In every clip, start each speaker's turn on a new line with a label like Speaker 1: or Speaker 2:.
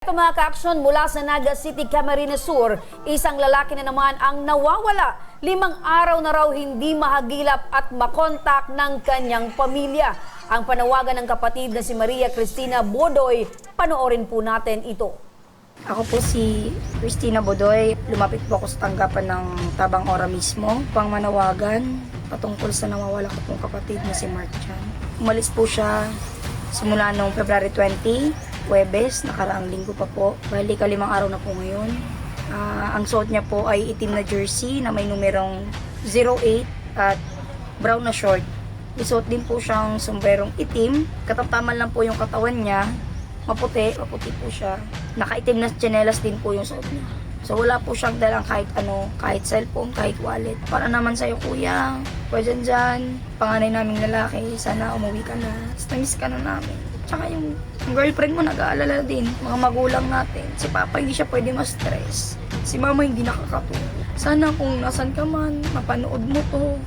Speaker 1: Ito mga ka-aksyon mula sa Naga City, Camarines Sur, isang lalaki na naman ang nawawala. 5 araw na raw hindi mahagilap at makontak ng kanyang pamilya. Ang panawagan ng kapatid na si Maria Cristina Bodoy, panoorin po natin ito.
Speaker 2: Ako po si Cristina Bodoy. Lumapit po ako sa tanggapan ng Tabang Ora mismo pang manawagan patungkol sa nawawala ko pong kapatid na si Mark Chan. Umalis po siya simula noong February 20, Huwebes, nakaraang linggo pa po. Bali, 5 araw na po ngayon. Ang suot niya po ay itim na jersey na may numerong 08 at brown na short. Isuot din po siyang sombrerong itim. Katamtaman lang po yung katawan niya. Maputi po siya. Nakaitim na tsinelas din po yung suot niya. So wala po siyang dalang kahit ano, kahit cellphone, kahit wallet. Para naman sa'yo kuya, pwede dyan. Panganay naming lalaki, sana umuwi ka na. Miss ka na namin. Tsaka yung girlfriend mo nag-aalala din. Mga magulang natin. Si papa hindi siya pwede ma-stress. Si mama hindi nakakatulog. Sana kung nasan ka man, mapanood mo to.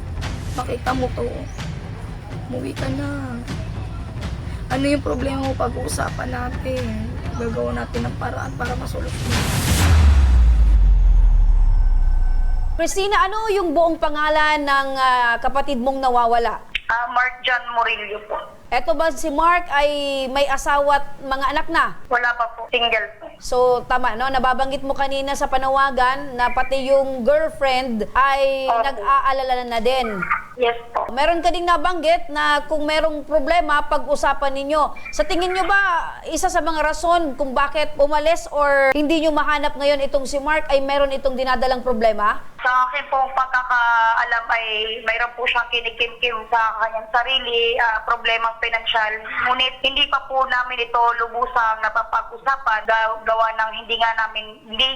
Speaker 2: Makita mo to. Umuwi ka na. Ano yung problema mo pag-uusapan natin? Gagawa natin ng paraan para masolusyon.
Speaker 1: Christina, ano yung buong pangalan ng kapatid mong nawawala?
Speaker 3: Mark John Murillo po.
Speaker 1: Eto ba si Mark ay may asawa at mga anak na?
Speaker 3: Wala pa po. Single po.
Speaker 1: So tama, no? Nababanggit mo kanina sa panawagan na pati yung girlfriend ay
Speaker 3: Opo.
Speaker 1: nag-aalala na din.
Speaker 3: Yes po.
Speaker 1: Meron ka ding nabanggit na kung merong problema, pag-usapan ninyo. Sa tingin nyo ba, isa sa mga rason kung bakit umalis or hindi nyo mahanap ngayon itong si Mark ay meron itong dinadalang problema?
Speaker 3: Sa akin pong pagkakaalam ay mayroon po siyang kinikim-kim sa kanyang sarili, problemang pinansyal. Ngunit hindi pa po namin ito lubusang napapag-usapan gawa ng hindi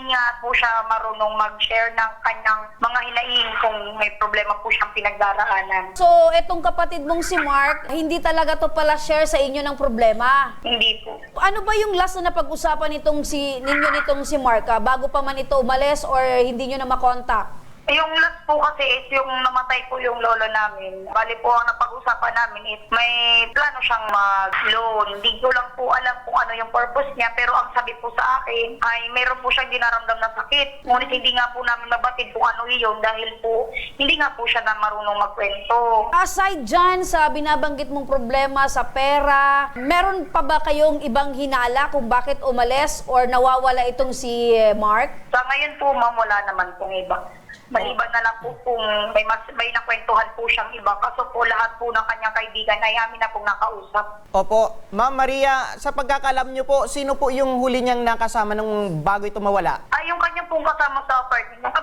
Speaker 3: nga po siya marunong mag-share ng kanyang mga hinaing kung may problema po siyang pinagdaraanan.
Speaker 1: So, itong kapatid mong si Mark, hindi talaga to pala share sa inyo ng problema.
Speaker 3: Hindi po.
Speaker 1: Ano ba yung last na napag-usapan nitong nitong si Mark? Bago pa man ito umalis or hindi nyo na makontak?
Speaker 3: Yung last po kasi is yung namatay po yung lolo namin. Bali po ang napag-usapan namin is may plano siyang mag-loan. Hindi ko lang po alam kung ano yung purpose niya, pero ang sabi po sa akin ay mayroon po siyang dinaramdam na sakit. Ngunit hindi nga po namin mabatid kung ano iyon dahil po hindi nga po siya na marunong magkwento.
Speaker 1: Aside dyan sa binabanggit mong problema sa pera, meron pa ba kayong ibang hinala kung bakit umalis or nawawala itong si Mark?
Speaker 3: Sa ngayon po, ma'am, wala naman pong iba. Maliban na lang po kung may nakwentuhan po siyang iba. Kaso po lahat po ng kanyang kaibigan ay amin na pong nakausap.
Speaker 4: Opo. Ma'am Maria, sa pagkakalam niyo po, sino po yung huli niyang nakasama nung bago ito mawala?
Speaker 3: Ay, yung kanya pong kasama sa apartment,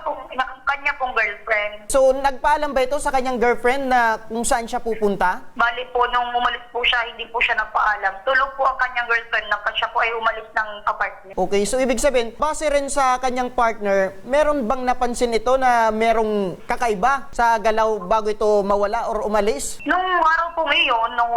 Speaker 3: kanya pong girlfriend.
Speaker 4: So, nagpaalam ba ito sa kanyang girlfriend na kung saan siya pupunta?
Speaker 3: Bali po, nung umalis po siya, hindi po siya nagpaalam. Tulog po ang kanyang girlfriend nang siya po ay umalis ng apartment.
Speaker 4: Okay, so ibig sabihin, base rin sa kanyang partner, meron bang napansin ito na merong kakaiba sa galaw bago ito mawala or umalis?
Speaker 3: Nung araw po ngayon, nung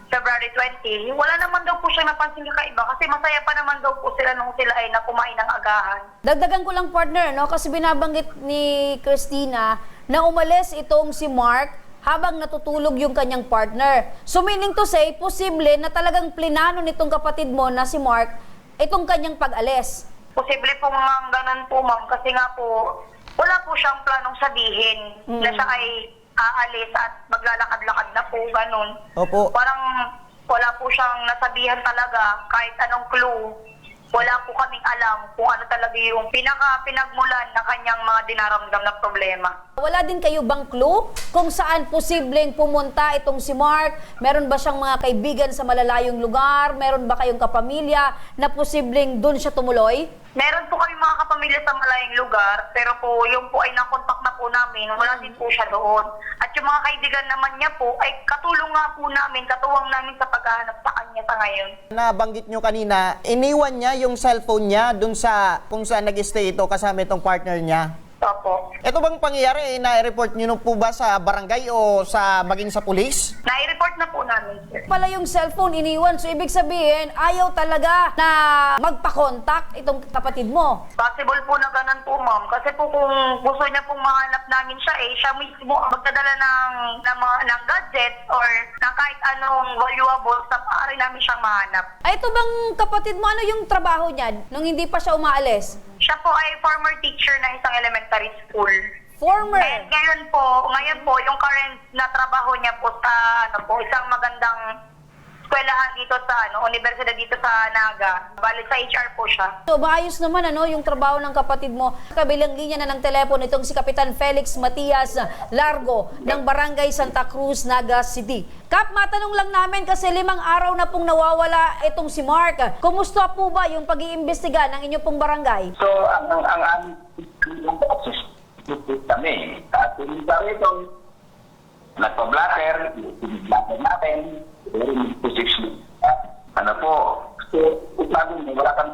Speaker 3: February 20, wala naman daw po siya napansin kakaiba kasi masaya pa naman daw po sila nung sila ay nakumain ng agahan.
Speaker 1: Dagdagan ko lang partner, no? Kasi binabanggit ni Christina na umalis itong si Mark habang natutulog yung kanyang partner. So meaning to say, posible na talagang plinano nitong kapatid mo na si Mark itong kanyang pag-alis.
Speaker 3: Posible po nga ganun po, ma'am, kasi nga po, wala po siyang planong sabihin na siya ay aalis at maglalakad-lakad na po, ganun.
Speaker 4: Opo.
Speaker 3: Parang wala po siyang nasabihan talaga, kahit anong clue. Wala po kaming alam kung ano talaga yung pinagmulan na kanyang mga dinaramdam na problema.
Speaker 1: Wala din kayo bang clue kung saan posibleng pumunta itong si Mark? Meron ba siyang mga kaibigan sa malalayong lugar? Meron ba kayong kapamilya na posibleng doon siya tumuloy?
Speaker 3: Meron po kami mga kapamilya sa malayong lugar, pero po yung po ay nakontak na po namin, wala din po siya doon. At yung mga kaibigan naman niya po ay katulong nga po namin, katuwang namin sa paghahanap sa kanya sa ngayon.
Speaker 4: Nabanggit nyo kanina, iniwan niya yung cellphone niya dun sa kung saan nag-stay ito kasama itong partner niya.
Speaker 3: Opo.
Speaker 4: Ito bang pangyayari, na-report nyo po ba sa barangay o sa maging sa pulis?
Speaker 3: Nai-report na po namin, sir.
Speaker 1: Pala yung cellphone iniwan, so ibig sabihin, ayaw talaga na magpa-contact itong kapatid mo.
Speaker 3: Possible po na ganun po, ma'am. Kasi po kung gusto niya pong mahanap namin siya, siya mismo ang magdadala ng gadget or ng kahit anong valuable sa maaari namin siyang mahanap.
Speaker 1: Ay, ito bang kapatid mo, ano yung trabaho niya nung hindi pa siya umaalis?
Speaker 3: Siya po ay former teacher ng isang elementary school.
Speaker 1: Former.
Speaker 3: And ngayon po, yung current na trabaho niya po sa isang magandang eskwelahan dito sa universidad dito sa Naga. Bali sa HR po siya.
Speaker 1: So, maayos naman yung trabaho ng kapatid mo. Kabilang linya na ng telepono itong si Kapitan Felix Matias Largo ng Barangay Santa Cruz, Naga City. Kap, matanong lang namin kasi 5 araw na pong nawawala itong si Mark. Kumusta po ba yung pag-iimbestiga ng inyong pong barangay?
Speaker 5: So, ang kami, at yung ito, nagpa-blatter, blatter natin, position. Ano po, so, sabi mo, wala kang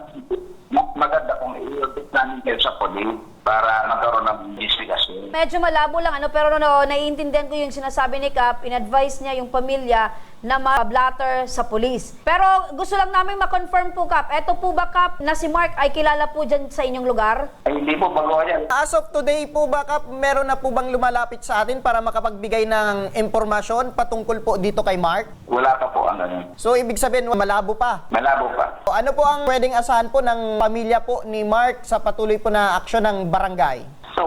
Speaker 5: maganda kung i-update namin kayo sa police para magkaroon ng investigation.
Speaker 1: Medyo malabo lang, pero naiintindihan ko yung sinasabi ni Kap, in-advise niya yung pamilya na ma-blatter sa police. Pero gusto lang namin ma-confirm po, Kap, eto po ba, Kap, na si Mark ay kilala po dyan sa inyong lugar?
Speaker 5: Ay, hindi po bago yan.
Speaker 4: As of today po ba, Kap, meron na po bang lumalapit sa atin para makapagbigay ng impormasyon patungkol po dito kay Mark?
Speaker 5: Wala pa po ang ganun.
Speaker 4: So, ibig sabihin, malabo pa.
Speaker 5: Malabo pa.
Speaker 4: O, ano po ang pwedeng asahan po ng pamilya po ni Mark sa patuloy po na aksyon ng barangay?
Speaker 5: So,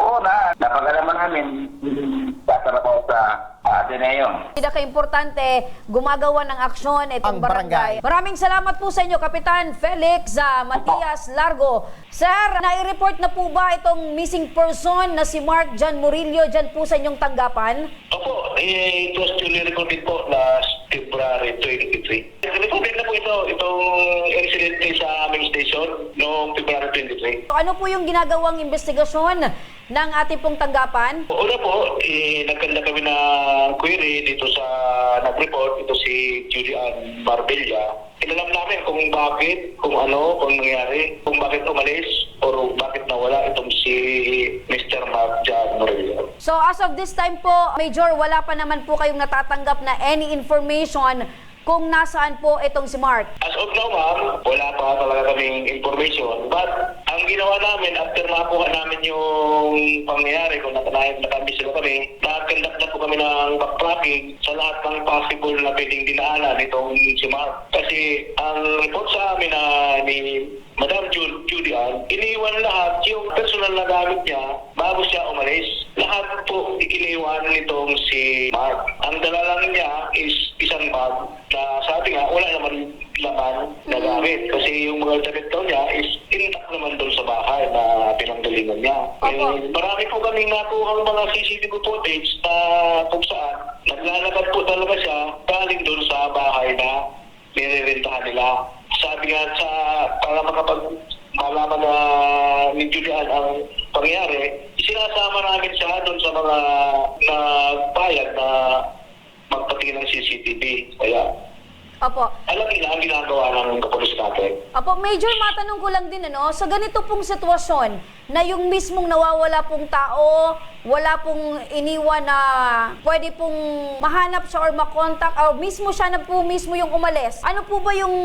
Speaker 5: napagalaman namin yung tatrabaho sa Ateneo.
Speaker 1: Pinaka-importante, gumagawa ng aksyon itong
Speaker 4: Ang barangay.
Speaker 1: Maraming salamat po sa inyo, Kapitan Felix Matias Largo. Sir, nai-report na po ba itong missing person na si Mark Jan Murillo dyan po sa inyong tanggapan?
Speaker 6: Opo, it was duly recorded po last February 23. Recorded na po itong incident sa aming station noong February 23.
Speaker 1: Ano po yung ginagawang investigasyon ng ating pong tanggapan?
Speaker 6: Una po, nagkanda kami ng query dito sa nag-report, ito si Julian Marbella. Inalam namin kung bakit, kung nangyari, kung bakit umalis, o bakit nawala itong si Mr. Mark Jan Murillo.
Speaker 1: So as of this time po, Major, wala pa naman po kayong natatanggap na any information kung nasaan po itong si Mark.
Speaker 6: As of now, ma'am, wala pa talaga kaming information. But ang ginawa namin, after makuha namin yung pangyayari, kung nakambis sila kami, nag-conduct na po kami ng backtracking sa lahat ng possible na pwedeng dinaanan itong si Mark. Kasi ang report sa amin na ni Madam Julian, iniwan lahat yung personal na gamit niya bago siya umalis. Lahat po iniwan nitong si Mark. Ang dala lang niya is isang bag na sabi nga, wala naman laman na gamit. Kasi yung mga damit daw niya is intact naman doon sa bahay na pinanggalingan niya. Marami po kaming nakuhang mga CCTV footage na kung saan naglalakad po talaga siya galing doon sa bahay na nirerentahan nila. Sabi nga para malaman na ni Julian ang pangyari, sinasama namin siya doon sa mga nagbayad na magpatingin ng CCTV. Kaya
Speaker 1: Opo.
Speaker 6: alam nila ang ginagawa ng kapulis natin.
Speaker 1: Apo, Major, matanong ko lang din, sa ganito pong sitwasyon na yung mismong nawawala pong tao, wala pong iniwan na pwede pong mahanap siya or makontak, or mismo siya na po mismo yung umalis. Ano po ba yung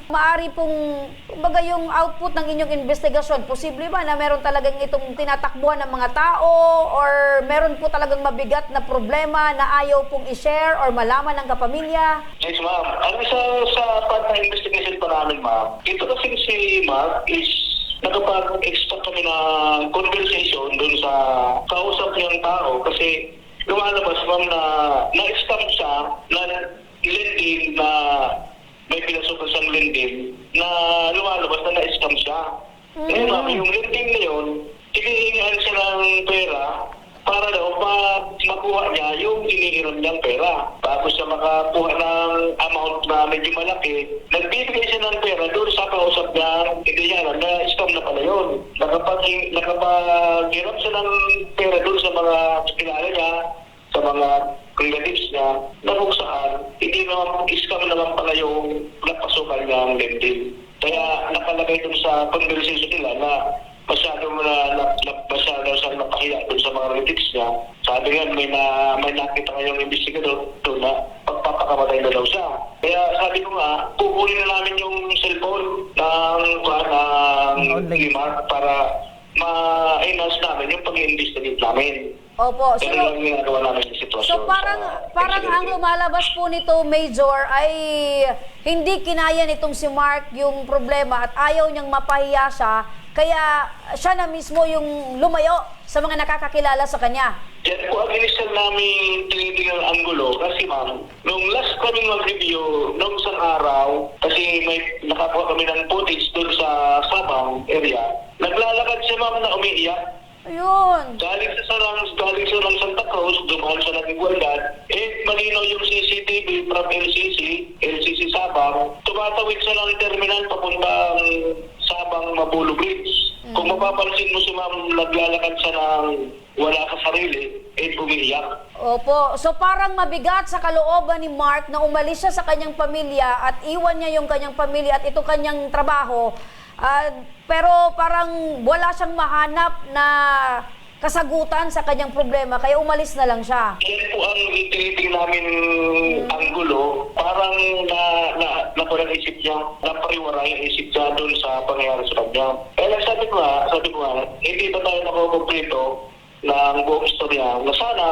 Speaker 1: maari pong, kumbaga yung output ng inyong investigasyon? Posible ba na meron talagang itong tinatakbuhan ng mga tao or meron po talagang mabigat na problema na ayaw pong i-share or malaman ng kapamilya?
Speaker 6: Yes, ma'am. Sa part ng investigation pa namin, ma'am, ito kasi si Mark is nakapag-extract kami ng conversation doon sa kausap niyang tao kasi lumalabas, ma'am, na na-stamp siya na lending na may pinasukan siyang lending na lumalabas na na-stamp siya. Ngayon, ma'am, yung lending na yun, hinihingihan siya ng pera para daw makuha niya yung hinihiram niyang pera. Bago siya makakuha ng amount na medyo malaki, nagbibigay siya ng pera doon sa kausap niya, hindi niya na scam na pala yun. Nakapag-hirap siya ng pera doon sa mga kilala niya, sa mga relatives niya, na kung saan, hindi naman scam naman pala yung napasukan niyang lending. Kaya nakalagay doon sa conversation nila na masyado siyang napahiya doon sa mga relatives niya. Sabi nga, may nakita ngayong investigador doon na pagpapakamatay na daw siya. Kaya sabi ko nga, kukunin na namin yung cellphone ng ni Mark para ma-enhance namin yung pag-i-investigate namin.
Speaker 1: Opo.
Speaker 6: Pero lang ginagawa namin yung sitwasyon.
Speaker 1: So parang ang lumalabas po nito, Major, ay hindi kinaya nitong si Mark yung problema at ayaw niyang mapahiya siya, kaya siya na mismo yung lumayo sa mga nakakakilala sa kanya.
Speaker 6: Yan po ang initial namin tinitingnan ang anggulo kasi ma'am, nung last kaming mag-review, nung isang araw, kasi may nakakuha kami ng footage doon sa Sabang area, naglalakad siya ma'am na umiiyak.
Speaker 1: Ayun.
Speaker 6: Galing sa lang Santa Cruz, dumaan sa Nagigualdan, malinaw yung CCTV from LCC Sabang, tumatawid sa ng terminal papuntang Sabang Mabulo Bridge. Kung mapapansin mo si ma'am, naglalakad siya ng wala sa sarili, umiiyak.
Speaker 1: Opo. So parang mabigat sa kalooban ni Mark na umalis siya sa kanyang pamilya at iwan niya yung kanyang pamilya at ito kanyang trabaho. Pero parang wala siyang mahanap na kasagutan sa kanyang problema, kaya umalis na lang siya.
Speaker 6: Yan po ang itiniting namin anggulo. Parang nakulang isip niya, napariwara yung isip niya doon sa pangyayari sa kanya. Kaya sabi ko nga, hindi ba tayo nakukumpleto ng buong istorya na sana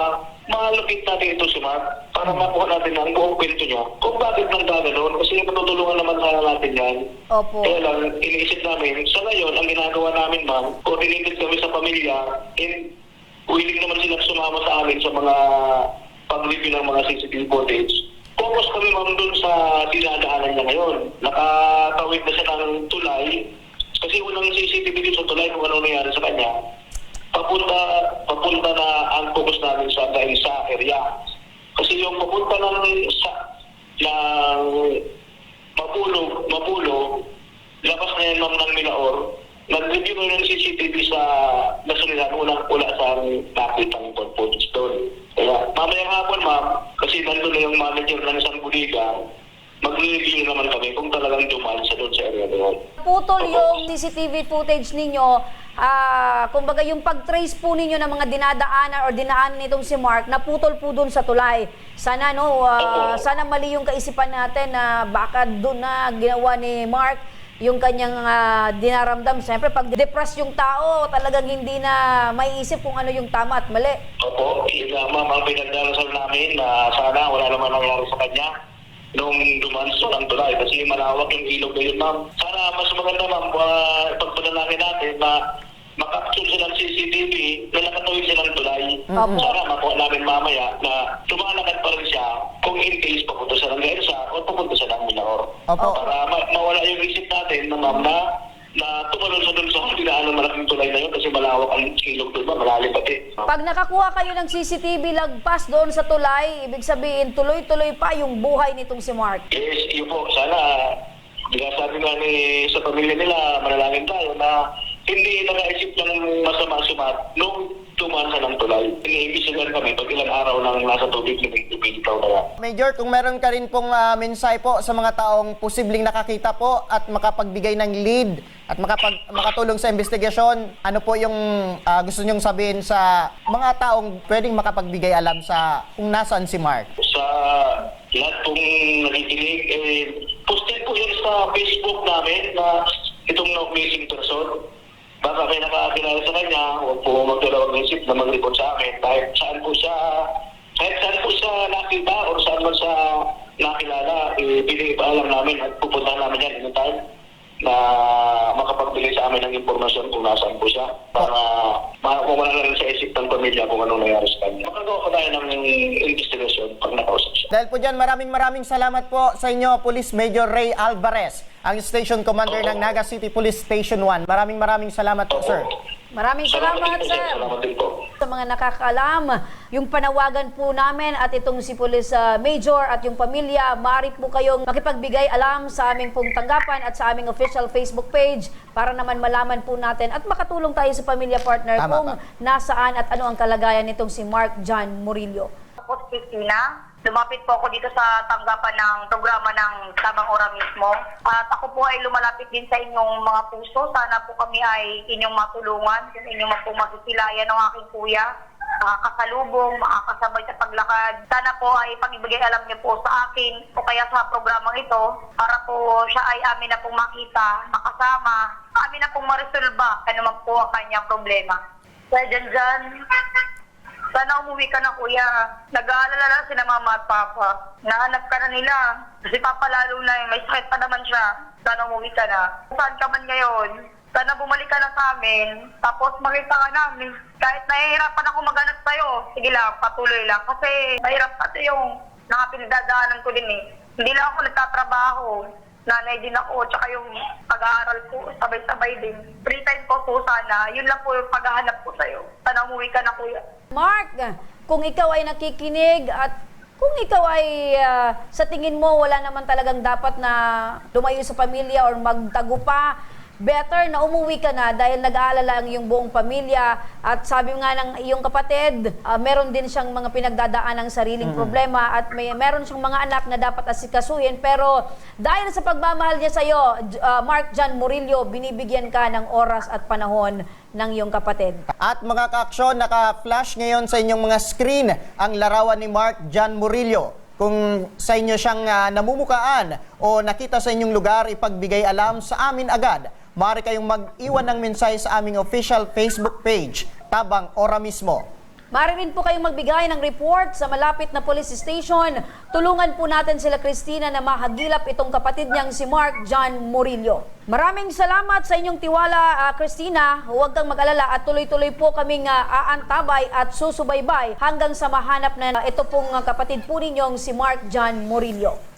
Speaker 6: malapit natin ito si Mark para makuha natin ang buong kwento niya kung bakit nang ganoon kasi matutulungan naman sana natin yan.
Speaker 1: Opo.
Speaker 6: Kaya lang, iniisip namin, sa ngayon, ang ginagawa namin ma'am, coordinated kami sa pamilya and willing naman silang sumama sa amin sa mga pag-review ng mga CCTV footage. Focus kami ma'am dun sa dinadaanan niya ngayon. Nakatawid na siya ng tulay kasi unang CCTV dito sa tulay kung ano nangyari sa kanya. Papunta na ang focus namin sa dahil sa area. Kasi yung papunta ng Mabulo, labas na yan ma'am ng Milaor, nag-review mo yung CCTV sa gasolinahan, wala sa nakitang footage doon. Kaya mamayang hapon ma'am, kasi nandun na yung manager ng isang buliga, mag-review naman kami kung talagang dumaan sa doon sa area doon.
Speaker 1: Putol yung CCTV footage ninyo, kumbaga yung pag-trace po ninyo ng mga dinadaanan or dinaanan nitong si Mark, naputol po doon sa tulay. Sana sana mali yung kaisipan natin na baka doon na ginawa ni Mark yung kanyang dinaramdam. Siyempre, pag depress yung tao, talagang hindi na maiisip kung ano yung tama at mali.
Speaker 6: Opo, yun nga ma'am, ang pinagdarasal namin na sana wala naman nangyari sa kanya nung dumaan sa ng tulay kasi malawak yung ilog na yun ma'am. Sana mas maganda ma'am, pagpanalangin natin na makapsul silang CCTV na nakatawid silang tulay. Sana makuha namin mamaya na tumalakad pa rin siya kung in case papunta siya ng Gaelsa o papunta siya ng Milaor. Para mawala yung isip natin na ma'am na tumalon sa doon sa dinaanan malaking tulay na yun kasi malawak ang ilog doon ma'am, malalim pati.
Speaker 1: Pag nakakuha kayo ng CCTV lagpas doon sa tulay, ibig sabihin tuloy-tuloy pa yung buhay nitong si Mark.
Speaker 6: Yes, yun po. Sana, sabi nga sa pamilya nila, manalangin tayo na hindi nakaisip ng masama si Mark nung dumaan sa ng tulay. Iniibisigan kami pag ilang araw nang nasa tubig na itaw na yan.
Speaker 4: Major, kung meron ka rin pong mensahe po sa mga taong posibleng nakakita po at makapagbigay ng lead at makatulong sa investigasyon, ano po yung gusto nyong sabihin sa mga taong pwedeng makapagbigay alam sa kung nasaan si Mark?
Speaker 6: Sa lahat pong nakikinig, posted po yun sa Facebook namin na itong missing person. Baka may nakakilala sa kanya, huwag po magdalawang isip na mag-report sa amin. Kahit saan po siya nakita o saan man siya nakilala, pinipaalam namin at pupuntahan namin yan anytime na makapagbigay sa amin ng impormasyon kung nasaan po siya para mawala na rin sa isip ng pamilya kung anong nangyari sa kanya. Makagawa ko tayo ng investigation pag nakausap siya.
Speaker 4: Dahil po dyan, maraming salamat po sa inyo, Police Major Ray Alvarez, ang Station Commander ng Naga City Police Station 1. Maraming salamat po, sir.
Speaker 1: Maraming salamat, sir.
Speaker 6: Salamat din po.
Speaker 1: Sa mga nakakaalam, yung panawagan po namin at itong si Police Major at yung pamilya, maaari po kayong makipagbigay alam sa aming pong tanggapan at sa aming official Facebook page para naman malaman po natin at makatulong tayo sa pamilya partner
Speaker 4: Tama
Speaker 1: kung
Speaker 4: pa.
Speaker 1: nasaan at ano ang kalagayan nitong si Mark John Murillo.
Speaker 3: Tapos Christina, lumapit po ako dito sa tanggapan ng programa ng Tabang Ora mismo. At ako po ay lumalapit din sa inyong mga puso. Sana po kami ay inyong matulungan, kung inyong po masisilayan ng aking kuya. Kasalubong, makakasabay sa paglakad. Sana po ay pag-ibigay alam niyo po sa akin o kaya sa programang ito para po siya ay amin na pong makita, makasama, amin na pong maresolba ano man po ang kanyang problema. Kaya dyan, sana umuwi ka na kuya. Nag-aalala lang sila mama at papa. Nahanap ka na nila. Si papa lalo na may sakit pa naman siya. Sana umuwi ka na. Saan ka man ngayon? Sana bumalik ka na sa amin. Tapos makita ka namin. Kahit nahihirapan ako maghanap sa'yo. Sige lang, patuloy lang. Kasi mahirap kasi yung pinagdadaanan ko din eh. Hindi lang ako nagtatrabaho. Nanay din ako, tsaka yung pag-aaral ko, sabay-sabay din. Free time ko po sana. Yun lang po yung paghahanap ko sa'yo. Sana umuwi ka na kuya.
Speaker 1: Mark, kung ikaw ay nakikinig at kung ikaw ay sa tingin mo wala naman talagang dapat na lumayo sa pamilya or magtago pa, better na umuwi ka na dahil nag-aalala ang iyong buong pamilya at sabi nga ng iyong kapatid, meron din siyang mga pinagdadaan ng sariling problema at meron siyang mga anak na dapat asikasuhin pero dahil sa pagmamahal niya sa iyo, Mark John Murillo, binibigyan ka ng oras at panahon ng iyong kapatid.
Speaker 4: At mga ka-aksyon, naka-flash ngayon sa inyong mga screen ang larawan ni Mark John Murillo. Kung sa inyo siyang namumukaan o nakita sa inyong lugar, ipagbigay alam sa amin agad. Maaari kayong mag-iwan ng mensahe sa aming official Facebook page, Tabang Ora mismo.
Speaker 1: Maaari rin po kayong magbigay ng report sa malapit na police station. Tulungan po natin sila Christina na mahagilap itong kapatid niyang si Mark John Murillo. Maraming salamat sa inyong tiwala, Christina. Huwag kang mag-alala at tuloy-tuloy po kaming aantabay at susubaybay hanggang sa mahanap na ito pong kapatid po ninyong si Mark John Murillo.